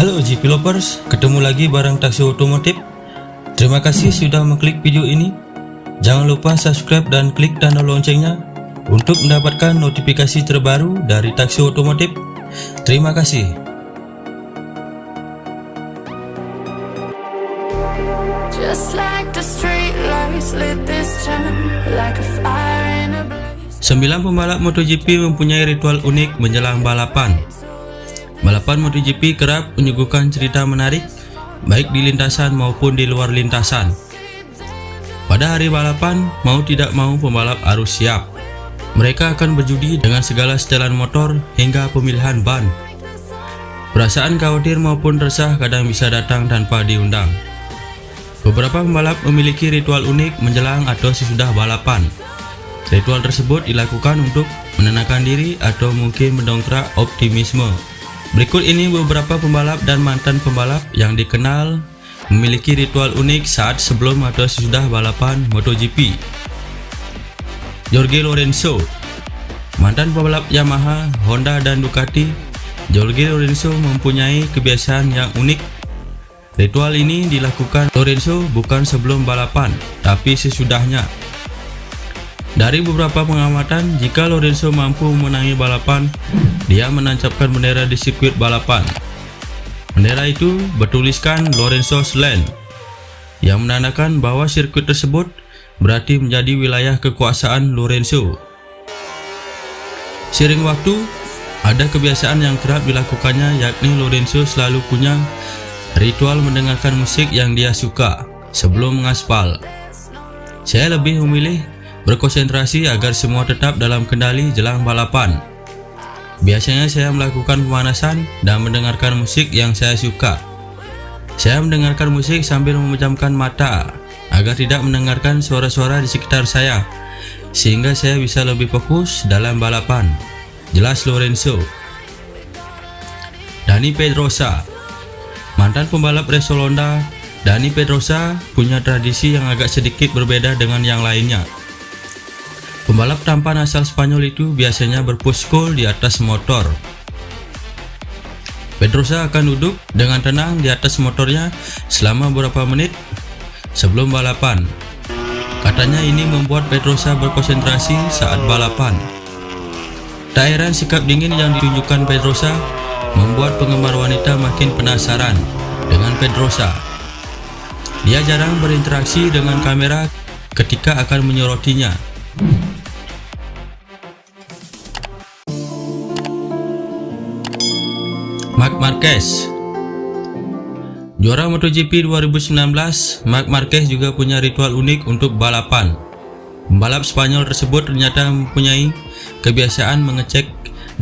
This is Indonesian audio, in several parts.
Halo GP Lovers, ketemu lagi bareng Taksi Otomotif. Terima kasih sudah mengklik video ini. Jangan lupa subscribe dan klik tanda loncengnya untuk mendapatkan notifikasi terbaru dari Taksi Otomotif. Terima kasih. Just like the street lights lit this town like a fire in a blaze. 9 pembalap MotoGP mempunyai ritual unik menjelang balapan. Balapan MotoGP kerap menyuguhkan cerita menarik, baik di lintasan maupun di luar lintasan. Pada hari balapan, mau tidak mau pembalap harus siap. Mereka akan berjudi dengan segala setelan motor hingga pemilihan ban. Perasaan khawatir maupun resah kadang bisa datang tanpa diundang. Beberapa pembalap memiliki ritual unik menjelang atau sesudah balapan. Ritual tersebut dilakukan untuk menenangkan diri atau mungkin mendongkrak optimisme. Berikut ini beberapa pembalap dan mantan pembalap yang dikenal memiliki ritual unik saat sebelum atau sesudah balapan MotoGP. Jorge Lorenzo, mantan pembalap Yamaha, Honda, dan Ducati. Jorge Lorenzo mempunyai kebiasaan yang unik. Ritual ini dilakukan Lorenzo bukan sebelum balapan, tapi sesudahnya. Dari beberapa pengamatan, jika Lorenzo mampu memenangi balapan, dia menancapkan bendera di sirkuit balapan. Bendera itu bertuliskan Lorenzo's Land, yang menandakan bahwa sirkuit tersebut berarti menjadi wilayah kekuasaan Lorenzo. Seiring waktu, ada kebiasaan yang kerap dilakukannya, yakni Lorenzo selalu punya ritual mendengarkan musik yang dia suka sebelum mengaspal. Saya lebih memilih berkonsentrasi agar semua tetap dalam kendali jelang balapan. Biasanya saya melakukan pemanasan dan mendengarkan musik yang saya suka. Saya mendengarkan musik sambil memejamkan mata agar tidak mendengarkan suara-suara di sekitar saya, sehingga saya bisa lebih fokus dalam balapan. Jelas Lorenzo. Dani Pedrosa, mantan pembalap Repsol Honda, Dani Pedrosa punya tradisi yang agak sedikit berbeda dengan yang lainnya. Pembalap tampan asal Spanyol itu biasanya berpuskul di atas motor. Pedrosa akan duduk dengan tenang di atas motornya selama beberapa menit sebelum balapan. Katanya ini membuat Pedrosa berkonsentrasi saat balapan. Tak heran sikap dingin yang ditunjukkan Pedrosa membuat penggemar wanita makin penasaran dengan Pedrosa. Dia jarang berinteraksi dengan kamera ketika akan menyorotinya. Marc Marquez, juara MotoGP 2019, Marc Marquez juga punya ritual unik untuk balapan. Pembalap Spanyol tersebut ternyata mempunyai kebiasaan mengecek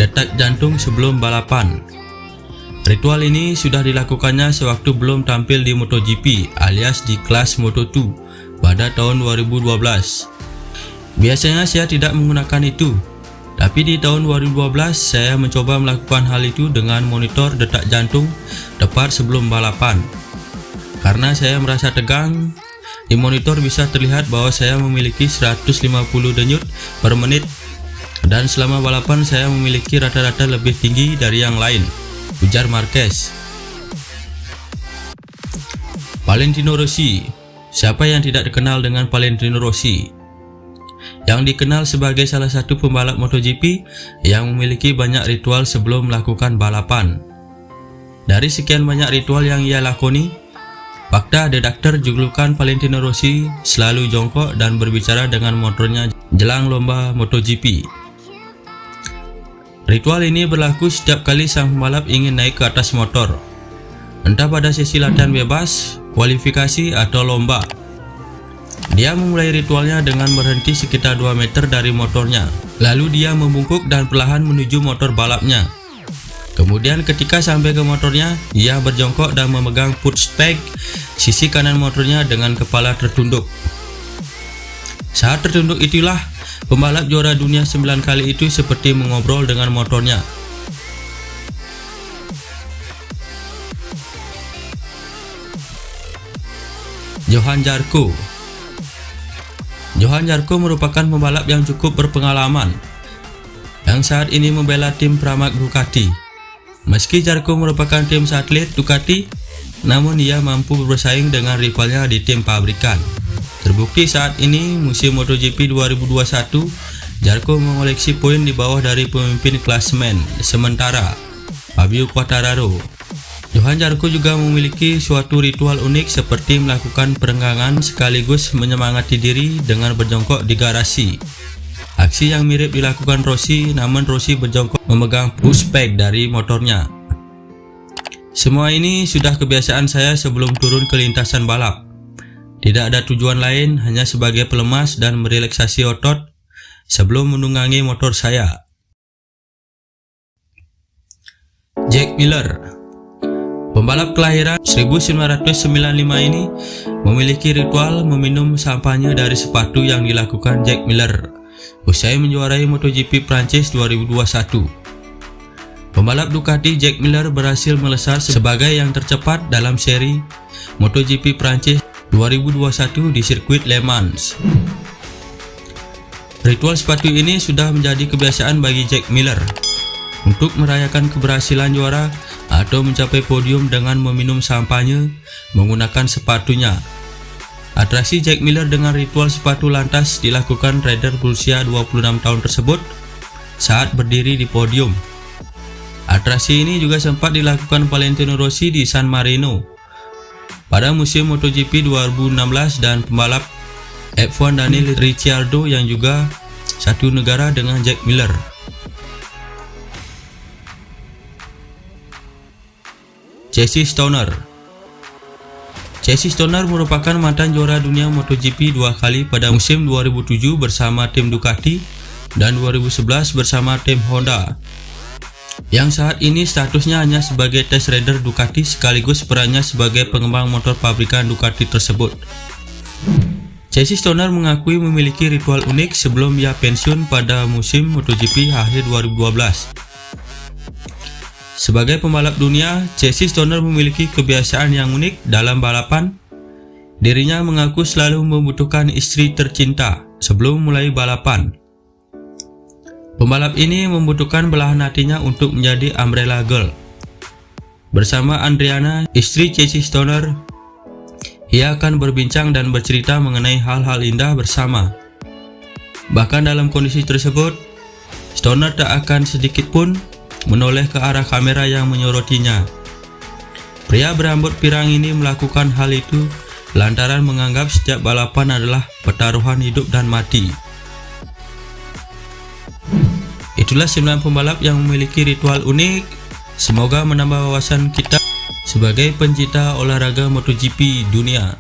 detak jantung sebelum balapan. Ritual ini sudah dilakukannya sewaktu belum tampil di MotoGP alias di kelas Moto2 pada tahun 2012. Biasanya saya tidak menggunakan itu, tapi di tahun 2012 saya mencoba melakukan hal itu dengan monitor detak jantung tepat sebelum balapan. Karena saya merasa tegang, di monitor bisa terlihat bahwa saya memiliki 150 denyut per menit, dan selama balapan saya memiliki rata-rata lebih tinggi dari yang lain, ujar Marquez. Valentino Rossi, siapa yang tidak dikenal dengan Valentino Rossi? Yang dikenal sebagai salah satu pembalap MotoGP yang memiliki banyak ritual sebelum melakukan balapan. Dari sekian banyak ritual yang ia lakoni, fakta redaktur julukan Valentino Rossi selalu jongkok dan berbicara dengan motornya jelang lomba MotoGP. Ritual ini berlaku setiap kali sang pembalap ingin naik ke atas motor, entah pada sesi latihan bebas, kualifikasi, atau lomba. Dia memulai ritualnya dengan berhenti sekitar 2 meter dari motornya. Lalu dia membungkuk dan perlahan menuju motor balapnya. Kemudian ketika sampai ke motornya, ia berjongkok dan memegang footspeg sisi kanan motornya dengan kepala tertunduk. Saat tertunduk itulah, pembalap juara dunia 9 kali itu seperti mengobrol dengan motornya. Johan Zarco. Johan Zarco merupakan pembalap yang cukup berpengalaman, yang saat ini membela tim Pramac Ducati. Meski Zarco merupakan tim satelit Ducati, namun ia mampu bersaing dengan rivalnya di tim pabrikan. Terbukti saat ini musim MotoGP 2021, Zarco mengoleksi poin di bawah dari pemimpin klasemen sementara Fabio Quartararo. Johan Zarco juga memiliki suatu ritual unik seperti melakukan perenggangan sekaligus menyemangati diri dengan berjongkok di garasi. Aksi yang mirip dilakukan Rossi, namun Rossi berjongkok memegang pushback dari motornya. Semua ini sudah kebiasaan saya sebelum turun ke lintasan balap. Tidak ada tujuan lain, hanya sebagai pelemas dan merelaksasi otot sebelum menunggangi motor saya. Jack Miller, pembalap kelahiran 1995 ini, memiliki ritual meminum sampahnya dari sepatu yang dilakukan Jack Miller usai menjuarai MotoGP Prancis 2021. Pembalap Ducati Jack Miller berhasil melesat sebagai yang tercepat dalam seri MotoGP Prancis 2021 di sirkuit Le Mans. Ritual sepatu ini sudah menjadi kebiasaan bagi Jack Miller untuk merayakan keberhasilan juara atau mencapai podium dengan meminum sampahnya menggunakan sepatunya. Atraksi Jack Miller dengan ritual sepatu lantas dilakukan rider berusia 26 tahun tersebut saat berdiri di podium. Atraksi ini juga sempat dilakukan Valentino Rossi di San Marino pada musim MotoGP 2016 dan pembalap F1 Daniel Ricciardo yang juga satu negara dengan Jack Miller. Casey Stoner. Casey Stoner merupakan mantan juara dunia MotoGP 2 kali pada musim 2007 bersama tim Ducati dan 2011 bersama tim Honda, yang saat ini statusnya hanya sebagai test rider Ducati sekaligus perannya sebagai pengembang motor pabrikan Ducati tersebut. Casey Stoner mengakui memiliki ritual unik sebelum ia pensiun pada musim MotoGP akhir 2012. Sebagai pembalap dunia, Casey Stoner memiliki kebiasaan yang unik dalam balapan. Dirinya mengaku selalu membutuhkan istri tercinta sebelum mulai balapan. Pembalap ini membutuhkan belahan hatinya untuk menjadi umbrella girl. Bersama Adriana, istri Casey Stoner, ia akan berbincang dan bercerita mengenai hal-hal indah bersama. Bahkan dalam kondisi tersebut, Stoner tak akan sedikit pun menoleh ke arah kamera yang menyorotinya. Pria berambut pirang ini melakukan hal itu lantaran menganggap setiap balapan adalah pertaruhan hidup dan mati. Itulah 9 pembalap yang memiliki ritual unik. Semoga menambah wawasan kita sebagai pencinta olahraga MotoGP dunia.